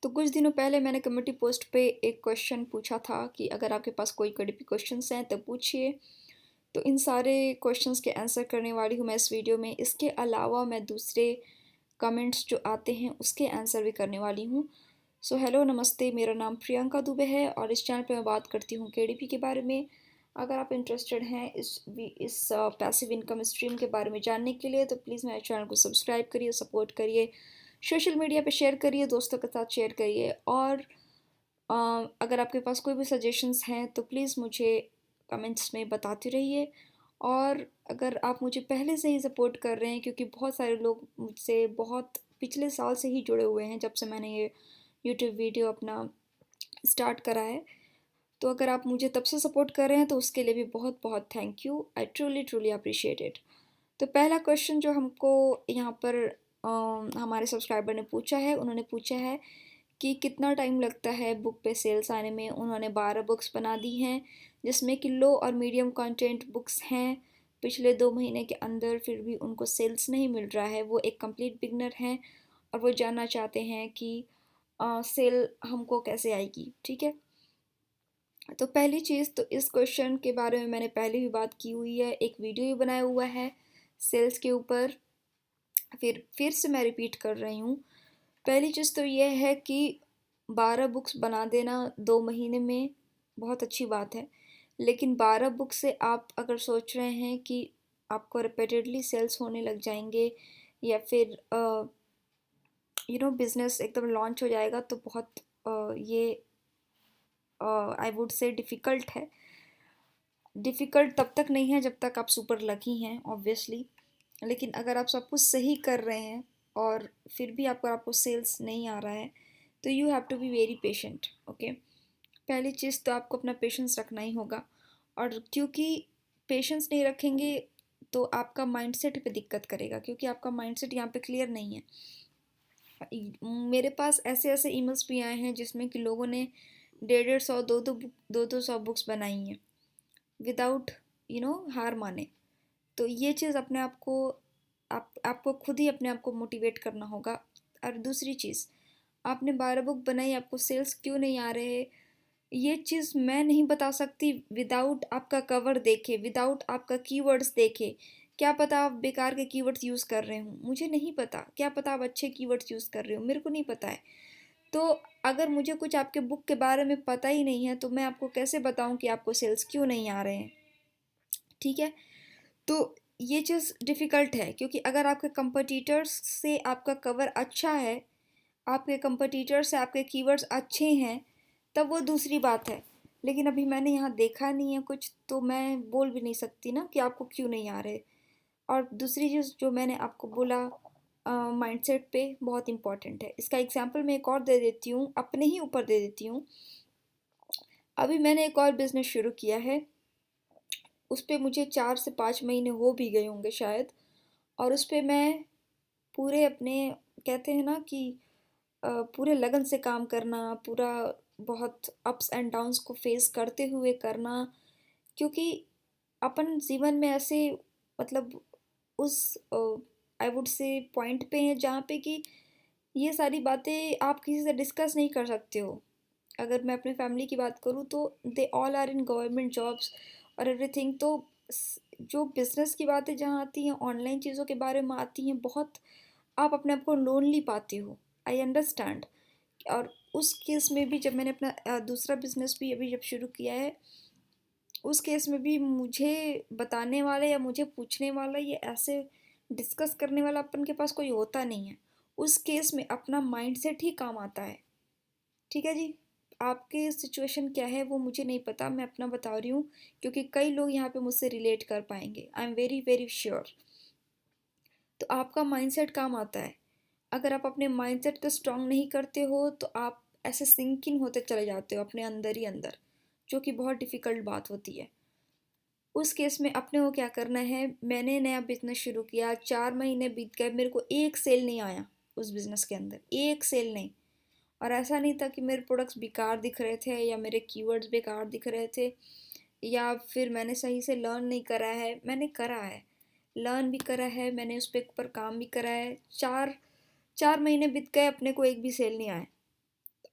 तो कुछ दिनों पहले मैंने कम्युनिटी पोस्ट पे एक क्वेश्चन पूछा था कि अगर आपके पास कोई केडीपी क्वेश्चंस हैं तो पूछिए। तो इन सारे क्वेश्चंस के आंसर करने वाली हूँ मैं इस वीडियो में। इसके अलावा मैं दूसरे कमेंट्स जो आते हैं उसके आंसर भी करने वाली हूँ। सो हेलो नमस्ते, मेरा नाम प्रियंका दुबे है और इस चैनल पे मैं बात करती हूँ केडीपी के बारे में। अगर आप इंटरेस्टेड हैं इस पैसिव इनकम स्ट्रीम के बारे में जानने के लिए तो प्लीज़ मेरे चैनल को सब्सक्राइब करिए, सपोर्ट करिए, सोशल मीडिया पे शेयर करिए, दोस्तों के साथ शेयर करिए। और अगर आपके पास कोई भी सजेशंस हैं तो प्लीज़ मुझे कमेंट्स में बताते रहिए। और अगर आप मुझे पहले से ही सपोर्ट कर रहे हैं, क्योंकि बहुत सारे लोग मुझसे बहुत पिछले साल से ही जुड़े हुए हैं जब से मैंने ये यूट्यूब वीडियो अपना स्टार्ट करा है, तो अगर आप मुझे तब से सपोर्ट कर रहे हैं तो उसके लिए भी बहुत बहुत thank you. I truly truly appreciate it. तो पहला क्वेश्चन जो हमको यहाँ पर हमारे सब्सक्राइबर ने पूछा है, उन्होंने पूछा है कि कितना टाइम लगता है बुक पे सेल्स आने में। उन्होंने 12 बुक्स बना दी हैं जिसमें कि लो और मीडियम कंटेंट बुक्स हैं। पिछले 2 महीने के अंदर फिर भी उनको सेल्स नहीं मिल रहा है। वो एक कंप्लीट बिगनर हैं और वो जानना चाहते हैं कि सेल हमको कैसे आएगी। ठीक है, तो पहली चीज़ तो इस क्वेश्चन के बारे में मैंने पहले भी बात की हुई है, एक वीडियो भी बनाया हुआ है सेल्स के ऊपर। फिर से मैं रिपीट कर रही हूँ। पहली चीज़ तो यह है कि 12 बुक्स बना देना 2 महीने में बहुत अच्छी बात है, लेकिन 12 बुक से आप अगर सोच रहे हैं कि आपको रिपीटेडली सेल्स होने लग जाएंगे या फिर बिजनेस एकदम लॉन्च हो जाएगा, तो बहुत ये आई वुड से डिफ़िकल्ट है। डिफ़िकल्ट तब तक नहीं है जब तक आप सुपर लकी हैं ऑब्वियसली, लेकिन अगर आप सब कुछ सही कर रहे हैं और फिर भी आपको सेल्स नहीं आ रहा है तो you have to be very patient. Okay, पहली चीज़ तो आपको अपना पेशेंस रखना ही होगा। और क्योंकि पेशेंस नहीं रखेंगे तो आपका माइंडसेट पे दिक्कत करेगा, क्योंकि आपका माइंडसेट यहाँ पे क्लियर नहीं है। मेरे पास ऐसे ऐसे ईमेल्स भी आए हैं जिसमें कि लोगों ने 150 200 बुक्स बनाई हैं विदाउट हार माने। तो ये चीज़ अपने आप को आपको खुद ही अपने आप को मोटिवेट करना होगा। और दूसरी चीज़, आपने 12 बुक बनाई, आपको सेल्स क्यों नहीं आ रहे, ये चीज़ मैं नहीं बता सकती विदाउट आपका कवर देखे, विदाउट आपका कीवर्ड्स देखे। क्या पता आप बेकार के कीवर्ड्स यूज़ कर रहे हो, मुझे नहीं पता। क्या पता आप अच्छे कीवर्ड्स यूज़ कर रहे हो, मेरे को नहीं पता है। तो अगर मुझे कुछ आपके बुक के बारे में पता ही नहीं है तो मैं आपको कैसे बताऊं कि आपको सेल्स क्यों नहीं आ रहे हैं। ठीक है, तो ये चीज़ डिफ़िकल्ट है, क्योंकि अगर आपके कंपटीटर्स से आपका कवर अच्छा है, आपके कंपटीटर से आपके कीवर्ड्स अच्छे हैं, तब वो दूसरी बात है। लेकिन अभी मैंने यहाँ देखा नहीं है कुछ, तो मैं बोल भी नहीं सकती ना कि आपको क्यों नहीं आ रहे। और दूसरी चीज़ जो मैंने आपको बोला, माइंडसेट पे बहुत इंपॉर्टेंट है। इसका एग्जांपल मैं एक और दे देती हूँ, अपने ही ऊपर दे देती हूँ। अभी मैंने एक और बिज़नेस शुरू किया है, उस पर मुझे 4 से 5 महीने हो भी गए होंगे शायद। और उस पर मैं पूरे अपने, कहते हैं ना कि पूरे लगन से काम करना, पूरा बहुत अप्स एंड डाउन्स को फेस करते हुए करना। क्योंकि अपन जीवन में ऐसे, मतलब उस आई वुड से पॉइंट पे हैं जहाँ पे कि ये सारी बातें आप किसी से डिस्कस नहीं कर सकते हो। अगर मैं अपने फैमिली की बात करूँ तो they all are in government jobs और एवरीथिंग। तो जो बिज़नेस की बातें जहाँ आती हैं, ऑनलाइन चीज़ों के बारे में आती हैं, बहुत आप अपने आप को लोनली पाते हो। I understand. और उस केस में भी जब मैंने अपना दूसरा बिजनेस भी अभी जब शुरू किया है, उस केस में भी मुझे बताने वाला या मुझे पूछने वाला, ये ऐसे डिस्कस करने वाला अपन के पास कोई होता नहीं है। उस केस में अपना माइंडसेट ही काम आता है। ठीक है जी, आपके सिचुएशन क्या है वो मुझे नहीं पता, मैं अपना बता रही हूँ क्योंकि कई लोग यहाँ पे मुझसे रिलेट कर पाएंगे, I am very very sure. तो आपका माइंडसेट काम आता है। अगर आप अपने माइंडसेट को स्ट्रांग नहीं करते हो तो आप ऐसे सिंकिंग होते चले जाते हो अपने अंदर ही अंदर, जो कि बहुत डिफ़िकल्ट बात होती है। उस केस में अपने को क्या करना है, मैंने नया बिजनेस शुरू किया, 4 महीने बीत गए, मेरे को एक सेल नहीं आया उस बिज़नेस के अंदर, एक सेल नहीं। और ऐसा नहीं था कि मेरे प्रोडक्ट्स बेकार दिख रहे थे या मेरे कीवर्ड्स बेकार दिख रहे थे या फिर मैंने सही से लर्न नहीं करा है। मैंने करा है, लर्न भी करा है, मैंने उस पर काम भी करा है। चार चार महीने बीत गए, अपने को एक भी सेल नहीं आया।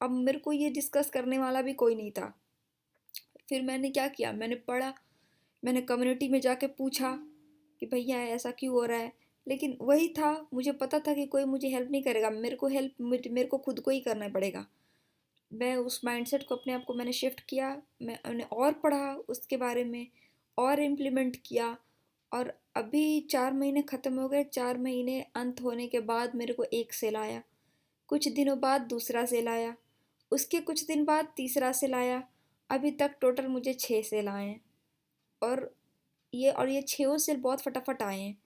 अब मेरे को ये डिस्कस करने वाला भी कोई नहीं था। फिर मैंने क्या किया, मैंने पढ़ा, मैंने कम्युनिटी में जाके पूछा कि भैया ऐसा क्यों हो रहा है। लेकिन वही था, मुझे पता था कि कोई मुझे हेल्प नहीं करेगा, मेरे को हेल्प मेरे को खुद को ही करना पड़ेगा। मैं उस माइंडसेट को अपने आप को मैंने शिफ्ट किया, मैंने और पढ़ा उसके बारे में, और इम्प्लीमेंट किया। और अभी 4 महीने ख़त्म हो गए, 4 महीने अंत होने के बाद मेरे को एक सेल आया, कुछ दिनों बाद दूसरा सेल आया, उसके कुछ दिन बाद तीसरा सेल आया। अभी तक टोटल मुझे 6 सेल आए हैं। और ये 6 सेल बहुत फटाफट आए हैं।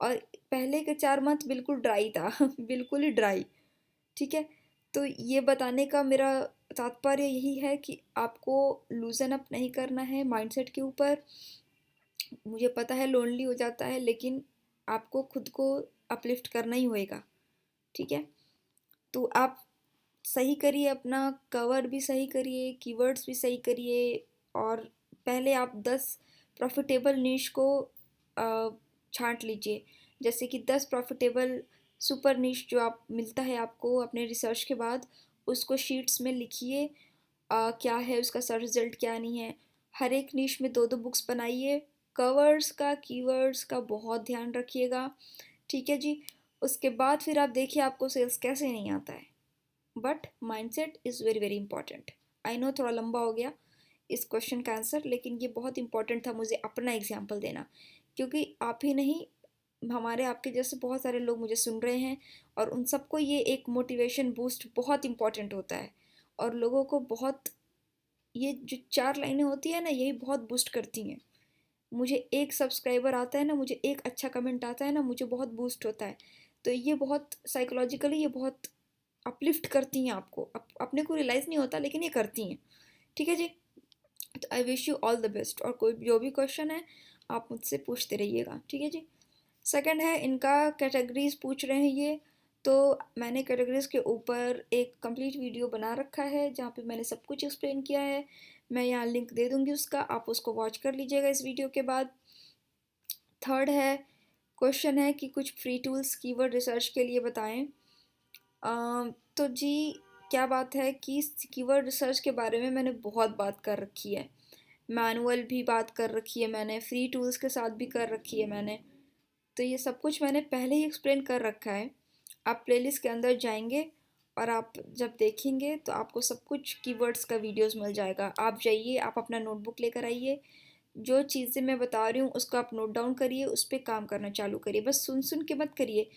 और पहले के 4 मंथ बिल्कुल ड्राई था बिल्कुल ही ड्राई। ठीक है। तो ये बताने का मेरा तात्पर्य यही है कि आपको लूजन अप नहीं करना है माइंडसेट के ऊपर। मुझे पता है लोनली हो जाता है, लेकिन आपको खुद को अपलिफ्ट करना ही होएगा। ठीक है। तो आप सही करिए, अपना कवर भी सही करिए, कीवर्ड्स भी सही करिए। और पहले आप 10 प्रॉफिटेबल नीश को छांट लीजिए। जैसे कि 10 प्रॉफिटेबल सुपर नीश जो आप मिलता है आपको अपने रिसर्च के बाद, उसको शीट्स में लिखिए। क्या है उसका सर्च रिजल्ट, क्या नहीं है। हर एक नीश में 2-2 बुक्स बनाइए। कवर्स का, कीवर्ड्स का बहुत ध्यान रखिएगा। ठीक है जी। उसके बाद फिर आप देखिए आपको सेल्स कैसे नहीं आता है। But mindset is very very important. I know थोड़ा लंबा हो गया इस क्वेश्चन का आंसर, लेकिन ये बहुत इंपॉर्टेंट था मुझे अपना एग्जाम्पल देना, क्योंकि आप ही नहीं, हमारे आपके जैसे बहुत सारे लोग मुझे सुन रहे हैं, और उन सबको ये एक मोटिवेशन बूस्ट बहुत इंपॉर्टेंट होता है। और लोगों को बहुत, ये जो 4 लाइनें होती है ना, यही बहुत बूस्ट करती हैं। मुझे एक सब्सक्राइबर आता है ना, मुझे एक अच्छा कमेंट आता है ना, मुझे बहुत बूस्ट होता है। तो ये बहुत साइकोलॉजिकली ये बहुत अपलिफ्ट करती हैं आपको, अपने को रियलाइज़ नहीं होता लेकिन ये करती हैं। ठीक है जी। तो I wish you all the best, और कोई जो भी क्वेश्चन है आप मुझसे पूछते रहिएगा। ठीक है जी। सेकंड है, इनका कैटेगरीज पूछ रहे हैं ये। तो मैंने कैटेगरीज के ऊपर एक कंप्लीट वीडियो बना रखा है जहाँ पे मैंने सब कुछ एक्सप्लेन किया है। मैं यहाँ लिंक दे दूँगी उसका, आप उसको वॉच कर लीजिएगा इस वीडियो के बाद। थर्ड है, क्वेश्चन है कि कुछ फ्री टूल्स कीवर्ड रिसर्च के लिए बताएं। तो जी, क्या बात है कि कीवर्ड रिसर्च के बारे में मैंने बहुत बात कर रखी है, मैनुअल भी बात कर रखी है मैंने, फ्री टूल्स के साथ भी कर रखी है मैंने। तो ये सब कुछ मैंने पहले ही एक्सप्लेन कर रखा है। आप प्लेलिस्ट के अंदर जाएंगे और आप जब देखेंगे तो आपको सब कुछ कीवर्ड्स का वीडियोस मिल जाएगा। आप जाइए, आप अपना नोटबुक लेकर आइए, जो चीज़ें मैं बता रही हूँ उसको आप नोट डाउन करिए, उस पर काम करना चालू करिए। बस सुन सुन के मत करिए।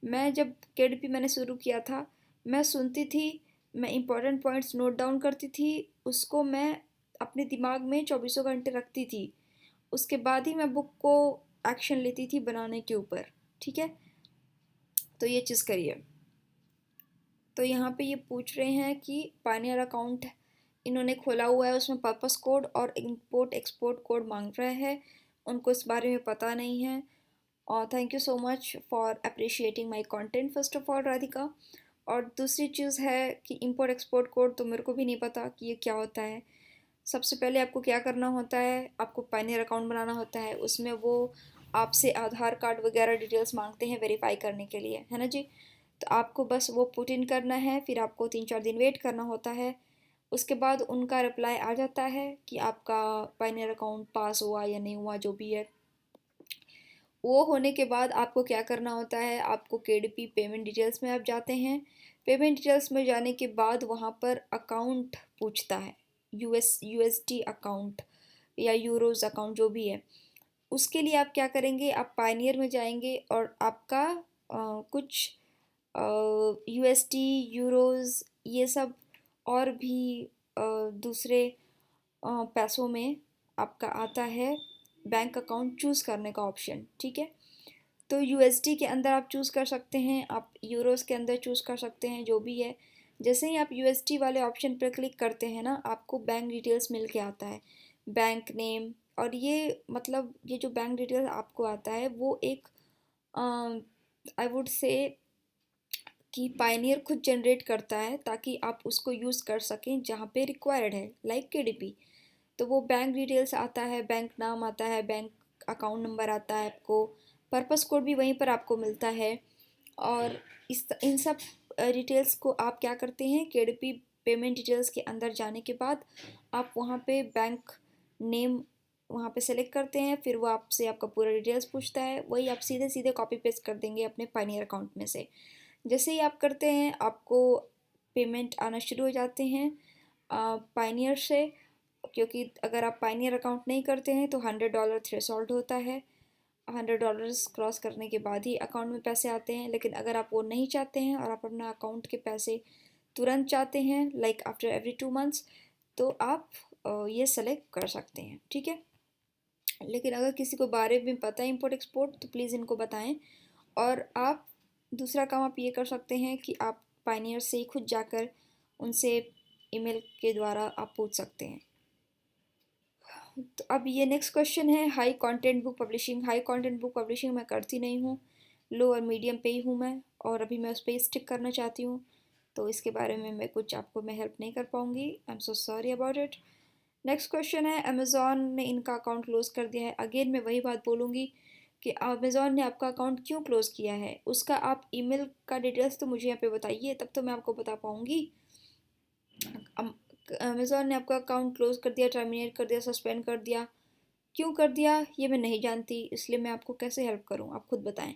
मैं जब केडीपी मैंने शुरू किया था, मैं सुनती थी, मैं इंपॉर्टेंट पॉइंट्स नोट डाउन करती थी, उसको मैं अपने दिमाग में 24 घंटे रखती थी। उसके बाद ही मैं बुक को एक्शन लेती थी बनाने के ऊपर। ठीक है। तो ये चीज़ करिए। तो यहाँ पे ये पूछ रहे हैं कि पायनियर अकाउंट इन्होंने खोला हुआ है, उसमें पर्पस कोड और इंपोर्ट एक्सपोर्ट कोड मांग रहा है, उनको इस बारे में पता नहीं है। और thank you so much for appreciating my content first of all Radhika. और दूसरी चीज़ है कि इंपोर्ट एक्सपोर्ट कोड तो मेरे को भी नहीं पता कि ये क्या होता है। सबसे पहले आपको क्या करना होता है, आपको पायनियर अकाउंट बनाना होता है, उसमें वो आपसे आधार कार्ड वगैरह डिटेल्स मांगते हैं वेरीफाई करने के लिए, है ना जी। तो आपको बस वो पुट इन करना है, फिर आपको 3-4 दिन वेट करना होता है। उसके बाद उनका रिप्लाई आ जाता है कि आपका पायनियर अकाउंट पास हुआ या नहीं हुआ, जो भी है। वो होने के बाद आपको क्या करना होता है, आपको केडीपी पेमेंट डिटेल्स में आप जाते हैं। पेमेंट डिटेल्स में जाने के बाद वहाँ पर अकाउंट पूछता है, यूएसटी अकाउंट या यूरोज अकाउंट जो भी है। उसके लिए आप क्या करेंगे, आप पायनियर में जाएंगे और आपका कुछ यूएसटी, यूरोज, ये सब और भी दूसरे पैसों में आपका आता है बैंक अकाउंट चूज़ करने का ऑप्शन। ठीक है। तो यूएसडी के अंदर आप चूज़ कर सकते हैं, आप यूरोस के अंदर चूज़ कर सकते हैं, जो भी है। जैसे ही आप यूएसडी वाले ऑप्शन पर क्लिक करते हैं ना, आपको बैंक डिटेल्स मिल के आता है, बैंक नेम। और ये मतलब ये जो बैंक डिटेल्स आपको आता है वो एक आई वुड से कि पायनियर खुद जनरेट करता है, ताकि आप उसको यूज़ कर सकें जहाँ पे रिक्वायर्ड है, लाइक केडीपी। तो वो बैंक डिटेल्स आता है, बैंक नाम आता है, बैंक अकाउंट नंबर आता है आपको, पर्पस कोड भी वहीं पर आपको मिलता है। और इन सब डिटेल्स को आप क्या करते हैं, केडीपी पेमेंट डिटेल्स के अंदर जाने के बाद आप वहाँ पे बैंक नेम वहाँ पे सेलेक्ट करते हैं, फिर वो आपसे आपका पूरा डिटेल्स पूछता है, वही आप सीधे सीधे कॉपी पेस्ट कर देंगे अपने पायनियर अकाउंट में से। जैसे ही आप करते हैं आपको पेमेंट आना शुरू हो जाते हैं पायनियर से, क्योंकि अगर आप पायनियर अकाउंट नहीं करते हैं तो $100 थ्रेशोल्ड होता है, $100 क्रॉस करने के बाद ही अकाउंट में पैसे आते हैं। लेकिन अगर आप वो नहीं चाहते हैं और आप अपना अकाउंट के पैसे तुरंत चाहते हैं लाइक आफ्टर एवरी 2 मंथ्स, तो आप ये सेलेक्ट कर सकते हैं, ठीक है। लेकिन अगर किसी को बारे में पता है इम्पोर्ट एक्सपोर्ट तो प्लीज़ इनको बताएं। और आप दूसरा काम आप ये कर सकते हैं कि आप पायनियर से ही खुद जाकर उनसे ईमेल के द्वारा आप पूछ सकते हैं। तो अब ये नेक्स्ट क्वेश्चन है, high content book publishing. High content book publishing मैं करती नहीं हूँ, लो और मीडियम पे ही हूँ मैं, और अभी मैं उस पर स्टिक करना चाहती हूँ। तो इसके बारे में मैं कुछ आपको मैं हेल्प नहीं कर पाऊँगी, I am so sorry about it. Next question है, अमेज़ॉन ने इनका अकाउंट क्लोज़ कर दिया है। अगेन मैं वही बात बोलूँगी कि अमेज़ॉन ने आपका अकाउंट क्यों क्लोज़ किया है, उसका आप ईमेल का डिटेल्स तो मुझे यहाँ पे बताइए, तब तो मैं आपको बता पाऊँगी। अमेज़ॉन ने आपका अकाउंट क्लोज़ कर दिया, टर्मिनेट कर दिया, सस्पेंड कर दिया, क्यों कर दिया ये मैं नहीं जानती, इसलिए मैं आपको कैसे हेल्प करूँ, आप खुद बताएं,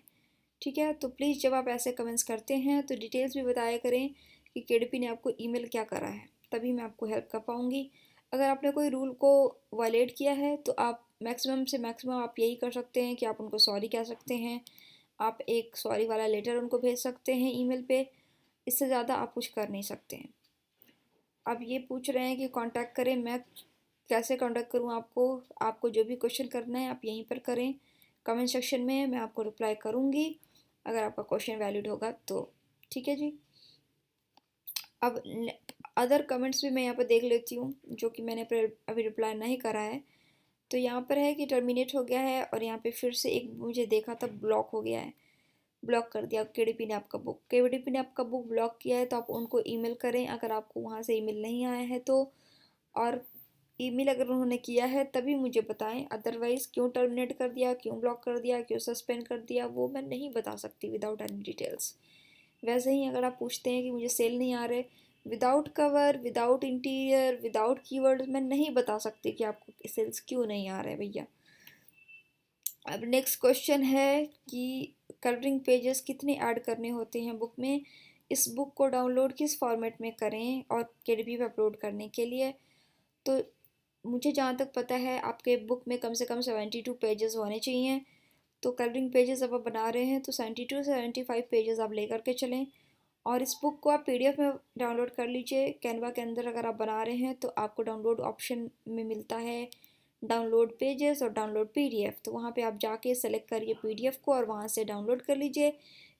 ठीक है। तो प्लीज़ जब आप ऐसे कमेंट्स करते हैं तो डिटेल्स भी बताया करें कि केडीपी ने आपको ईमेल क्या करा है, तभी मैं आपको हेल्प कर पाऊँगी। अगर आपने कोई रूल को वायलेट किया है तो आप मैक्सिमम से मैक्सिमम आप यही कर सकते हैं कि आप उनको सॉरी कह सकते हैं, आप एक सॉरी वाला लेटर उनको भेज सकते हैं ईमेल पे, इससे ज़्यादा आप कुछ कर नहीं सकते हैं। अब ये पूछ रहे हैं कि कांटेक्ट करें, मैं कैसे कांटेक्ट करूं आपको, आपको जो भी क्वेश्चन करना है आप यहीं पर करें कमेंट सेक्शन में, मैं आपको रिप्लाई करूंगी अगर आपका क्वेश्चन वैलिड होगा तो, ठीक है जी। अब अदर कमेंट्स भी मैं यहाँ पर देख लेती हूँ जो कि मैंने अभी रिप्लाई नहीं करा है। तो यहाँ पर है कि टर्मिनेट हो गया है, और यहाँ पे फिर से एक मुझे देखा था ब्लॉक हो गया है, ब्लॉक कर दिया केडीपी ने आपका बुक। केडीपी ने आपका बुक ब्लॉक किया है तो आप उनको ईमेल करें अगर आपको वहाँ से ईमेल नहीं आया है तो, और ईमेल अगर उन्होंने किया है तभी मुझे बताएं, अदरवाइज़ क्यों टर्मिनेट कर दिया, क्यों ब्लॉक कर दिया, क्यों सस्पेंड कर दिया, वो मैं नहीं बता सकती विदाउट एनी डिटेल्स। वैसे ही अगर आप पूछते हैं कि मुझे सेल नहीं आ रहे, without cover, without interior, without keyword मैं नहीं बता सकती कि आपको सेल्स क्यों नहीं आ रहे भैया। अब नेक्स्ट क्वेश्चन है कि कलरिंग पेजेस कितने ऐड करने होते हैं बुक में, इस बुक को डाउनलोड किस फॉर्मेट में करें और केडीपी पे अपलोड करने के लिए। तो मुझे जहाँ तक पता है आपके बुक में कम से कम 72 पेजेस होने चाहिए। तो कलरिंग पेजेस अब आप बना रहे हैं तो 72 से 75 पेजेस आप लेकर के चलें, और इस बुक को आप पीडीएफ में डाउनलोड कर लीजिए। कैनवा के अंदर अगर आप बना रहे हैं तो आपको डाउनलोड ऑप्शन में मिलता है डाउनलोड पेजेस और डाउनलोड पीडीएफ, तो वहाँ पे आप जाके सेलेक्ट करिए पीडीएफ को और वहाँ से डाउनलोड कर लीजिए।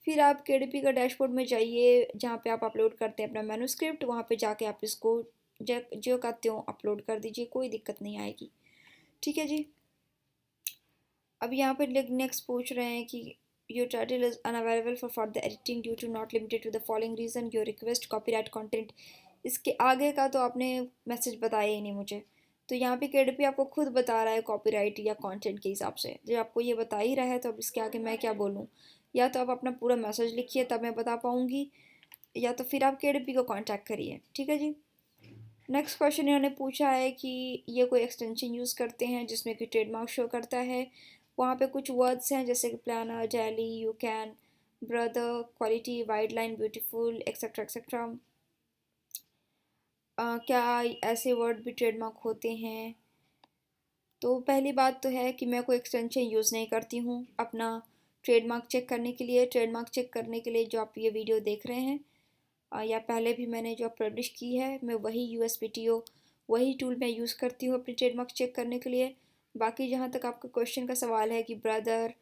फिर आप केडीपी का डैशबोर्ड में जाइए जहाँ पे आप अपलोड करते हैं अपना मैन्युस्क्रिप्ट, वहाँ पे जाके आप इसको जो का त्यों अपलोड कर दीजिए, कोई दिक्कत नहीं आएगी, ठीक है जी। अब यहाँ पे नेक्स्ट पूछ रहे हैं कि your title is unavailable for further editing due to not limited to the following reason, your request copyright content. इसके आगे का तो आपने मैसेज बताया ही नहीं मुझे, तो यहाँ पे केडीपी आपको खुद बता रहा है कॉपीराइट या कंटेंट के हिसाब से, जब आपको ये बता ही रहा है तो अब इसके आगे मैं क्या बोलूँ। या तो आप अपना पूरा मैसेज लिखिए तब मैं बता पाऊँगी, या तो फिर आप केडीपी को कांटेक्ट करिए, ठीक है जी। नेक्स्ट क्वेश्चन इन्होंने पूछा है कि ये कोई एक्सटेंशन यूज़ करते हैं जिसमें कि ट्रेडमार्क शो करता है, वहाँ पे कुछ वर्ड्स हैं जैसे कि planner, daily, you can, brother, quality, wide line, beautiful, etcetera etcetera. क्या ऐसे वर्ड भी ट्रेडमार्क होते हैं। तो पहली बात तो है कि मैं कोई एक्सटेंशन यूज़ नहीं करती हूँ अपना ट्रेडमार्क चेक करने के लिए। ट्रेडमार्क चेक करने के लिए जो आप ये वीडियो देख रहे हैं या पहले भी मैंने जो पब्लिश की है, मैं वही यूएसपीटीओ वही टूल मैं यूज़ करती हूँ अपनी ट्रेडमार्क चेक करने के लिए। बाकी जहाँ तक आपका क्वेश्चन का सवाल है कि ब्रदर,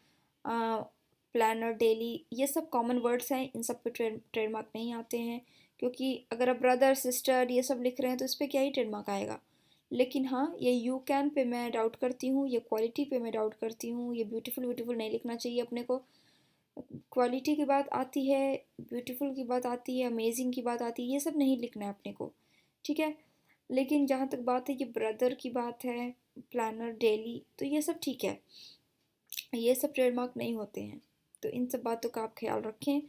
प्लानर, डेली, ये सब कॉमन वर्ड्स हैं, इन सब पे ट्रेडमार्क नहीं आते हैं, क्योंकि अगर आप ब्रदर, सिस्टर ये सब लिख रहे हैं तो इस पर क्या ही ट्रेडमार्क आएगा। लेकिन हाँ, ये यू कैन पे मैं डाउट करती हूँ, ये क्वालिटी पे मैं डाउट करती हूँ, ये ब्यूटीफुल ब्यूटीफुल नहीं लिखना चाहिए अपने को। क्वालिटी की बात आती है, ब्यूटीफुल की बात आती है, अमेजिंग की बात आती है, ये सब नहीं लिखना है अपने को, ठीक है। लेकिन जहाँ तक बात है कि ब्रदर की बात है, प्लानर, डेली, तो ये सब ठीक है, ये सब ट्रेडमार्क नहीं होते हैं, तो इन सब बातों का आप ख्याल रखें।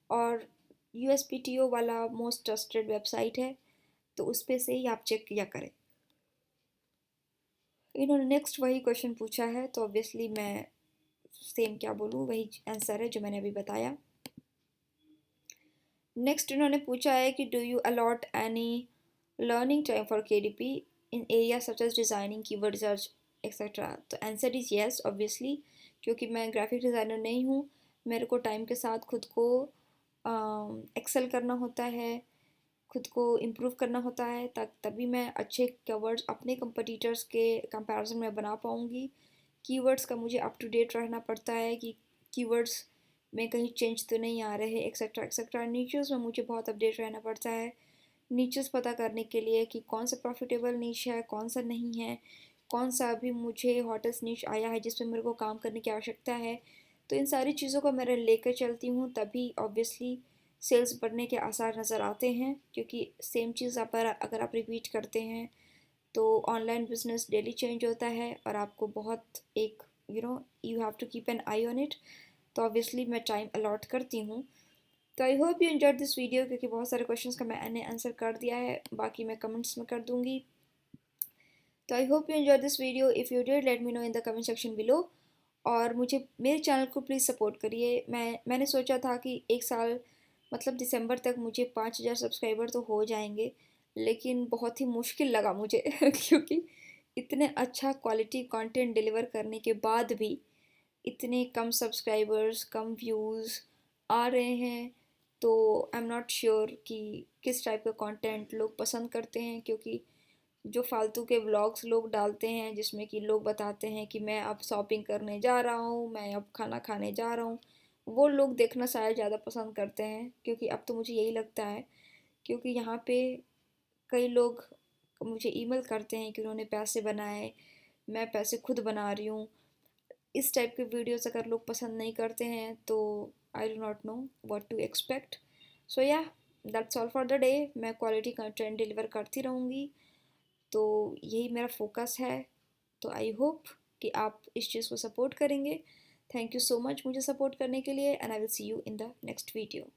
और यूएसपीटीओ वाला मोस्ट ट्रस्टेड वेबसाइट है, तो उस पे से ही आप चेक किया करें। इन्होंने नेक्स्ट वही क्वेश्चन पूछा है, तो ऑब्वियसली मैं सेम क्या बोलूँ, वही आंसर है जो मैंने अभी बताया। नेक्स्ट इन्होंने पूछा है कि do you allot any learning time for KDP in area such as designing, keyword research etcetera. तो आंसर इज़ येस ऑब्वियसली, क्योंकि मैं ग्राफिक डिज़ाइनर नहीं हूँ, मेरे को टाइम के साथ खुद को एक्सेल करना होता है, खुद को इम्प्रूव करना होता है, तभी मैं अच्छे कीवर्ड्स अपने कंपटीटर्स के कंपैरिजन में बना पाऊँगी। कीवर्ड्स का मुझे अप टू डेट रहना पड़ता है कि कीवर्ड्स में कहीं चेंज तो नहीं आ रहे, एक्सेट्रा एक्सेट्रा। नीचेस में मुझे बहुत अपडेट रहना पड़ता है, नीचेस पता करने के लिए कि कौन सा प्रॉफिटेबल नीच है, कौन सा नहीं है, कौन सा अभी मुझे हॉटेस्ट नीच आया है जिस पे मेरे को काम करने की आवश्यकता है। तो इन सारी चीज़ों को मैं लेकर चलती हूँ, तभी ऑब्वियसली सेल्स बढ़ने के आसार नज़र आते हैं, क्योंकि सेम चीज़ आप अगर आप रिपीट करते हैं तो ऑनलाइन बिजनेस डेली चेंज होता है और आपको बहुत एक you have to keep an eye on it. तो ऑब्वियसली मैं टाइम अलॉट करती हूँ। तो I hope you enjoyed this video, क्योंकि बहुत सारे क्वेश्चंस का मैंने आंसर कर दिया है, बाकी मैं कमेंट्स में कर दूँगी। तो I hope you enjoy this video. If you did, let me know in the comment section below. और मुझे मेरे चैनल को प्लीज़ सपोर्ट करिए। मैंने सोचा था कि एक साल मतलब दिसंबर तक मुझे 5,000 सब्सक्राइबर तो हो जाएंगे, लेकिन बहुत ही मुश्किल लगा मुझे क्योंकि इतने अच्छा क्वालिटी कंटेंट डिलीवर करने के बाद भी इतने कम सब्सक्राइबर्स, कम व्यूज़ आ रहे हैं। तो आई एम नॉट श्योर कि किस टाइप का कंटेंट लोग पसंद करते हैं, क्योंकि जो फालतू के व्लॉग्स लोग डालते हैं जिसमें कि लोग बताते हैं कि मैं अब शॉपिंग करने जा रहा हूँ, मैं अब खाना खाने जा रहा हूँ, वो लोग देखना शायद ज़्यादा पसंद करते हैं। क्योंकि अब तो मुझे यही लगता है, क्योंकि यहाँ पे कई लोग मुझे ईमेल करते हैं कि उन्होंने पैसे बनाए, मैं पैसे खुद बना रही हूँ। इस टाइप के वीडियोस अगर लोग पसंद नहीं करते हैं तो I do not know what to expect. So yeah, that's all for the day. मैं क्वालिटी कंटेंट डिलीवर करती रहूँगी, तो यही मेरा फोकस है। तो आई होप कि आप इस चीज़ को सपोर्ट करेंगे। थैंक यू सो मच मुझे सपोर्ट करने के लिए, and I will see you in the next video.